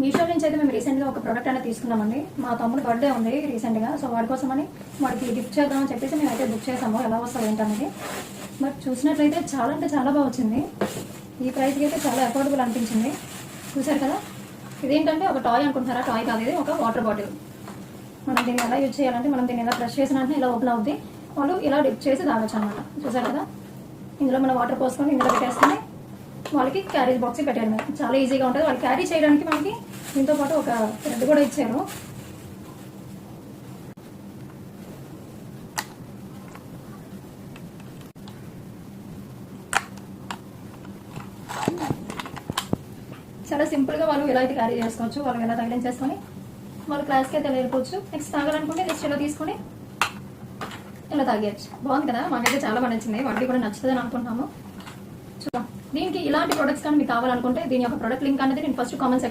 మీషో నుంచి అయితే మేము రీసెంట్గా ఒక ప్రోడక్ట్ అనేది తీసుకున్నామండి. మా తమ్ముడు బర్త్డే ఉంది రీసెంట్గా, సో వాడి కోసమని వాడికి గిఫ్ట్ చేద్దామని చెప్పేసి మేము అయితే బుక్ చేసాము. ఎలా వస్తుంది ఏంటనేది బట్ చూసినట్లయితే చాలా అంటే చాలా బాగా వచ్చింది. ఈ ప్రైస్కి అయితే చాలా అఫోర్డబుల్ అనిపించింది. చూసారు కదా, ఇదేంటంటే ఒక టాయ్ అనుకుంటున్నారా? టాయ్ కాదు, ఇది ఒక వాటర్ బాటిల్. మనం దీన్ని ఎలా యూజ్ చేయాలంటే మనం దీన్ని ఇలా బ్రష్ చేసిన వెంటనే ఇలా ఓపెన్ అవుద్ది, వాళ్ళు ఇలా డిప్ చేసి తాగొచ్చు అనమాట. చూసారు కదా, ఇందులో మనం వాటర్ పోసుకొని ఇందులో పెట్టేసుకొని వాళ్ళకి క్యారేజ్ బాక్స్ పెట్టారు. చాలా ఈజీగా ఉంటుంది వాళ్ళు క్యారీ చేయడానికి. మనకి దీంతో పాటు ఒక థ్రెడ్ కూడా ఇచ్చారు. చాలా సింపుల్గా వాళ్ళు ఎలా అయితే క్యారీ చేసుకోవచ్చు, వాళ్ళు ఎలా తగిలించేసుకొని వాళ్ళు క్లాస్కి అయితే వెళ్ళిపోవచ్చు. నెక్స్ట్ తాగాలనుకుంటే జస్ట్ ఇలా తీసుకొని ఇలా తాగేయచ్చు. బాగుంది కదా, మాకైతే చాలా బాగా నచ్చింది. వాటికి కూడా నచ్చుతుందని అనుకుంటున్నాము. చూద్దాం. దీనికి ఇలాంటి ప్రొడక్ట్స్ కానీ మీకు కావాలనుకుంటే దీని యొక్క ప్రొడక్ట్ లింక్ అనేది నేను ఫస్ట్ కామెంట్